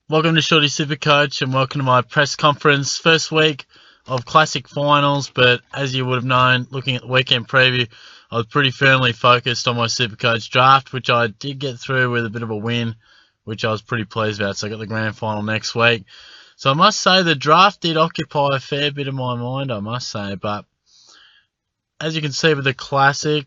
Welcome to Shorty SuperCoach and welcome to my press conference. First week of Classic Finals, but as you would have known, looking at the weekend preview, I was pretty firmly focused on my SuperCoach draft, which I did get through with a bit of a win, which I was pretty pleased about. So I got the grand final next week. So I must say the draft did occupy a fair bit of my mind, I must say. But as you can see with the Classic,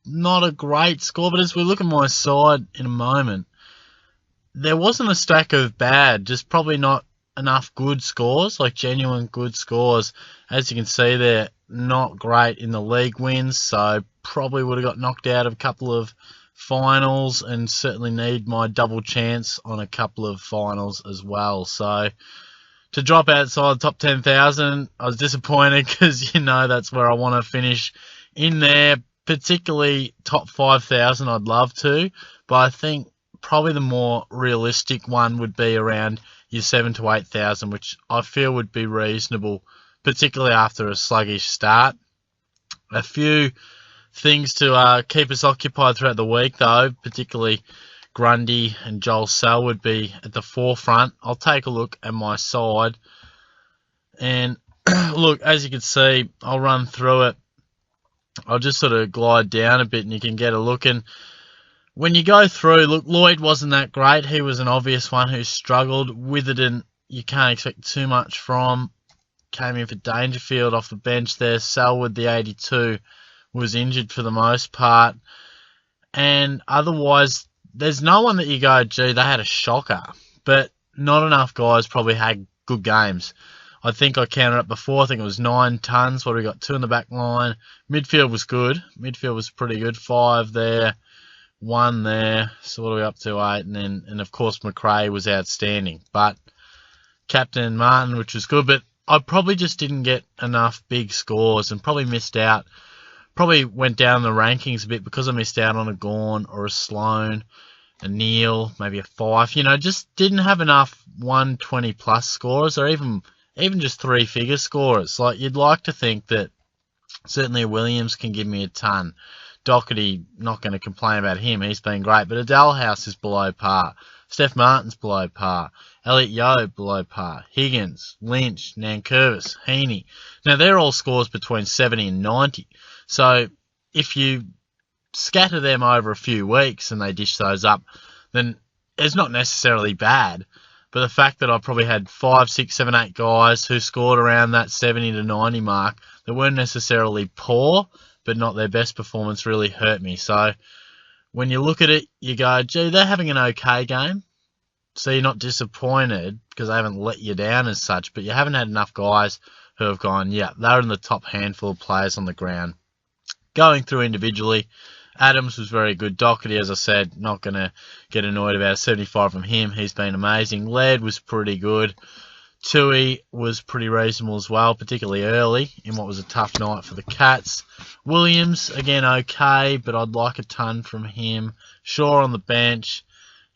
not a great score. But as we look at my side in a moment, there wasn't a stack of bad, just probably not enough good scores, like genuine good scores. As you can see, they're not great in the league wins, so probably would have got knocked out of a couple of finals and certainly need my double chance on a couple of finals as well. So to drop outside the top 10,000, I was disappointed because, that's where I want to finish in there, particularly top 5,000 I'd love to, but I think probably the more realistic one would be around your 7,000 to 8,000, which I feel would be reasonable, particularly after a sluggish start. A few things to keep us occupied throughout the week, though, particularly Grundy and Joel Sell would be at the forefront. I'll take a look at my side. And look, as you can see, I'll run through it. I'll just sort of glide down a bit and you can get a look. And when you go through, look, Lloyd wasn't that great. He was an obvious one who struggled. Witherden, you can't expect too much from. Came in for Dangerfield off the bench there. Selwood, the 82, was injured for the most part. And otherwise, there's no one that you go, gee, they had a shocker. But not enough guys probably had good games. I think I counted up before. I think it was 9 tons. What we got? 2 in the back line. Midfield was good. Midfield was pretty good. 5 there. 1 there, so what are we up to? 8, and of course McRae was outstanding. But Captain Martin, which was good, but I probably just didn't get enough big scores and probably missed out. Probably went down the rankings a bit because I missed out on a Gawn or a Sloan, a Neil, maybe a Fife. Just didn't have enough 120 plus scorers or even just 3-figure scorers. Like you'd like to think that certainly Williams can give me a ton. Doherty, not going to complain about him. He's been great. But Adalhouse is below par. Steph Martin's below par. Elliot Yeo below par. Higgins, Lynch, Nankervis, Heaney. Now, they're all scores between 70 and 90. So, if you scatter them over a few weeks and they dish those up, then it's not necessarily bad. But the fact that I probably had 5, 6, 7, 8 guys who scored around that 70 to 90 mark that weren't necessarily poor, but not their best performance, really hurt me. So when you look at it, you go, gee, they're having an okay game. So you're not disappointed because they haven't let you down as such, but you haven't had enough guys who have gone, yeah, they're in the top handful of players on the ground. Going through individually, Adams was very good. Doherty, as I said, not going to get annoyed about a 75 from him. He's been amazing. Laird was pretty good. Tui was pretty reasonable as well, particularly early in what was a tough night for the Cats. Williams, again, okay, but I'd like a ton from him. Shaw on the bench.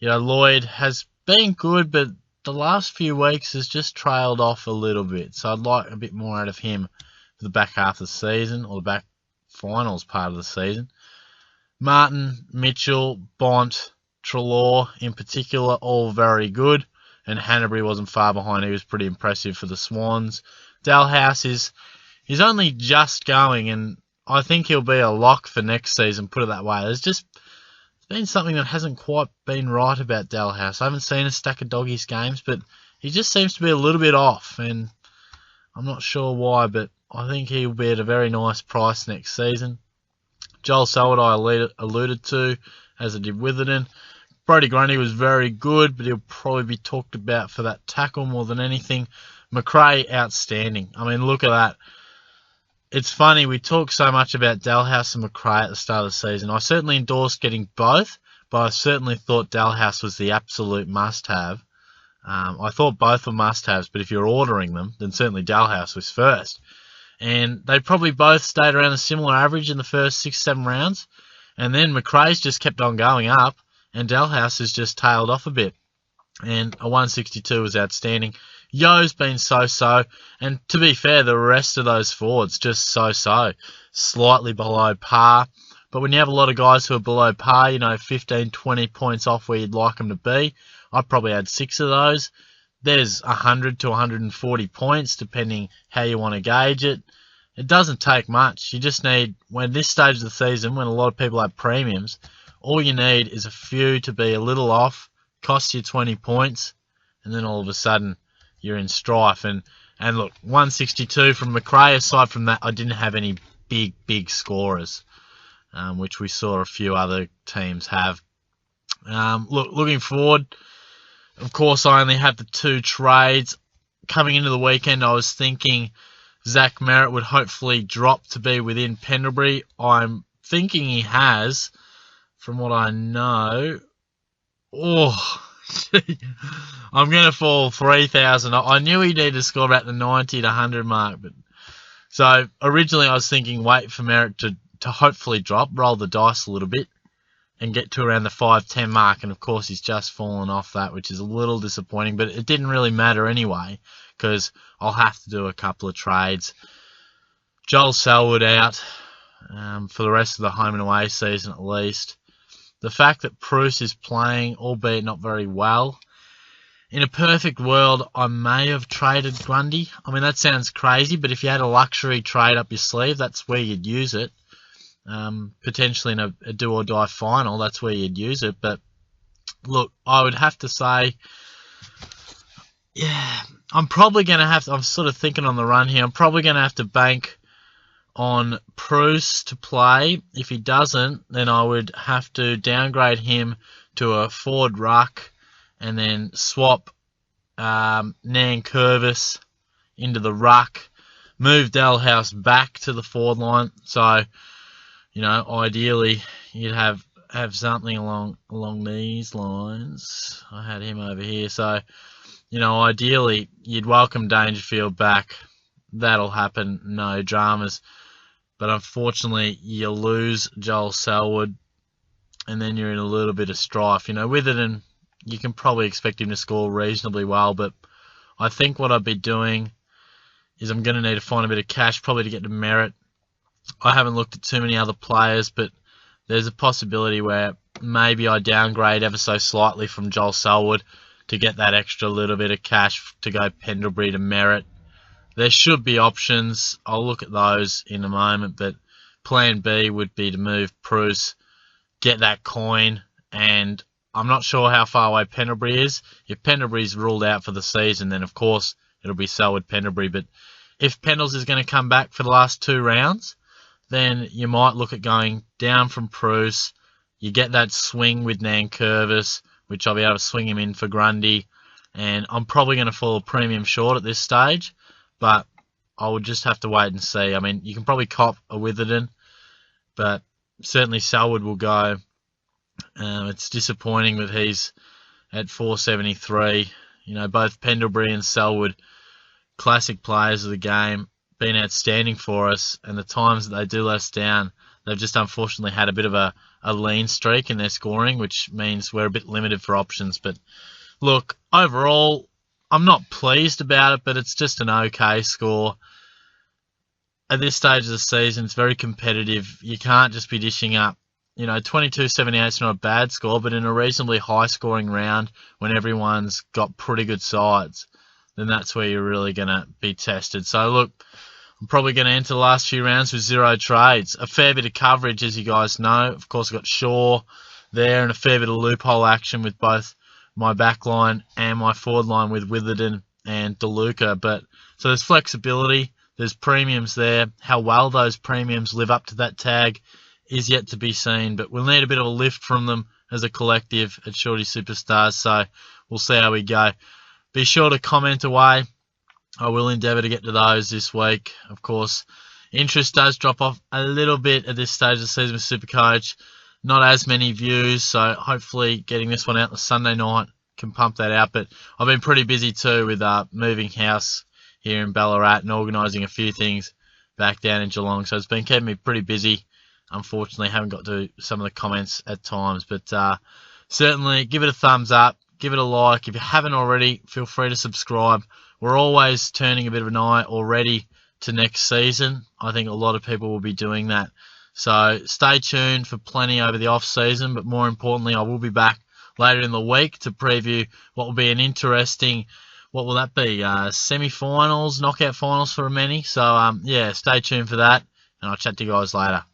Lloyd has been good, but the last few weeks has just trailed off a little bit. So I'd like a bit more out of him for the back half of the season, or the back finals part of the season. Martin, Mitchell, Bont, Treloar in particular, all very good. And Hanbury wasn't far behind. He was pretty impressive for the Swans. Dalhouse he's only just going, and I think he'll be a lock for next season, put it that way. There's been something that hasn't quite been right about Dalhouse. I haven't seen a stack of doggies games, but he just seems to be a little bit off, and I'm not sure why, but I think he'll be at a very nice price next season. Joel Selwood I alluded to, as I did Witherden. Brodie Grundy was very good, but he'll probably be talked about for that tackle more than anything. McRae, outstanding. I mean, look at that. It's funny, we talk so much about Dalhouse and McRae at the start of the season. I certainly endorsed getting both, but I certainly thought Dalhouse was the absolute must-have. I thought both were must-haves, but if you're ordering them, then certainly Dalhouse was first. And they probably both stayed around a similar average in the first 6-7 rounds. And then McRae's just kept on going up. And Dalhouse has just tailed off a bit. And a 162 was outstanding. Yo's been so-so. And to be fair, the rest of those forwards just so-so. Slightly below par. But when you have a lot of guys who are below par, 15, 20 points off where you'd like them to be, I probably had 6 of those. There's 100 to 140 points, depending how you want to gauge it. It doesn't take much. You just need, when this stage of the season, when a lot of people have premiums, all you need is a few to be a little off, cost you 20 points, and then all of a sudden you're in strife. And look, 162 from McRae. Aside from that, I didn't have any big scorers, which we saw a few other teams have. Looking forward, of course, I only have the 2 trades. Coming into the weekend, I was thinking Zach Merritt would hopefully drop to be within Pendlebury. I'm thinking he has, from what I know. Oh, I'm going to fall 3,000. I knew he needed to score about the 90 to 100 mark. So originally I was thinking wait for Merritt to hopefully drop, roll the dice a little bit, and get to around the 5-10 mark. And of course he's just fallen off that, which is a little disappointing. But it didn't really matter anyway, because I'll have to do a couple of trades. Joel Selwood out for the rest of the home and away season at least. The fact that Bruce is playing, albeit not very well. In a perfect world, I may have traded Grundy. I mean, that sounds crazy, but if you had a luxury trade up your sleeve, that's where you'd use it. Potentially in a do-or-die final, that's where you'd use it. But look, I would have to say, yeah, I'm probably going to have to, I'm sort of thinking on the run here, I'm probably going to have to bank on Bruce to play. If he doesn't, then I would have to downgrade him to a forward ruck and then swap Nankervis into the ruck, move Dalhouse back to the forward line. So, you know, ideally you'd have something along these lines. I had him over here. So, you know, ideally you'd welcome Dangerfield back. That'll happen, no dramas. But unfortunately, you lose Joel Selwood, and then you're in a little bit of strife. You know, Witherden, you can probably expect him to score reasonably well, but I think what I'd be doing is I'm going to need to find a bit of cash, probably to get to Merritt. I haven't looked at too many other players, but there's a possibility where maybe I downgrade ever so slightly from Joel Selwood to get that extra little bit of cash to go Pendlebury to Merritt. There should be options. I'll look at those in a moment, but plan B would be to move Bruce, get that coin, and I'm not sure how far away Pendlebury is. If Pendlebury's ruled out for the season, then of course it'll be Selwood Pendlebury. But if Pendles is going to come back for the last 2 rounds, then you might look at going down from Bruce. You get that swing with Nankervis, which I'll be able to swing him in for Grundy, and I'm probably going to fall a premium short at this stage. But I would just have to wait and see. I mean, you can probably cop a Witherden, but certainly Selwood will go. It's disappointing that he's at 473. You know, both Pendlebury and Selwood, classic players of the game, been outstanding for us. And the times that they do let us down, they've just unfortunately had a bit of a lean streak in their scoring, which means we're a bit limited for options. But look, overall, I'm not pleased about it, but it's just an okay score. At this stage of the season, it's very competitive. You can't just be dishing up. You know, 22.78 is not a bad score, but in a reasonably high-scoring round, when everyone's got pretty good sides, then that's where you're really going to be tested. So, look, I'm probably going to enter the last few rounds with 0 trades. A fair bit of coverage, as you guys know. Of course, I've got Shaw there and a fair bit of loophole action with both my back line and my forward line with Witherden and DeLuca. But so there's flexibility, there's premiums there. How well those premiums live up to that tag is yet to be seen, but we'll need a bit of a lift from them as a collective at Shorty Superstars, so we'll see how we go. Be sure to comment away. I will endeavour to get to those this week. Of course, interest does drop off a little bit at this stage of the season with SuperCoach. Not as many views, so hopefully getting this one out on Sunday night can pump that out. But I've been pretty busy too with moving house here in Ballarat and organising a few things back down in Geelong. So it's been keeping me pretty busy. Unfortunately, haven't got to some of the comments at times. But certainly give it a thumbs up, give it a like. If you haven't already, feel free to subscribe. We're always turning a bit of an eye already to next season. I think a lot of people will be doing that. So stay tuned for plenty over the off-season, but more importantly, I will be back later in the week to preview what will be an interesting, what will that be, semi-finals, knockout finals for many. So, yeah, stay tuned for that, and I'll chat to you guys later.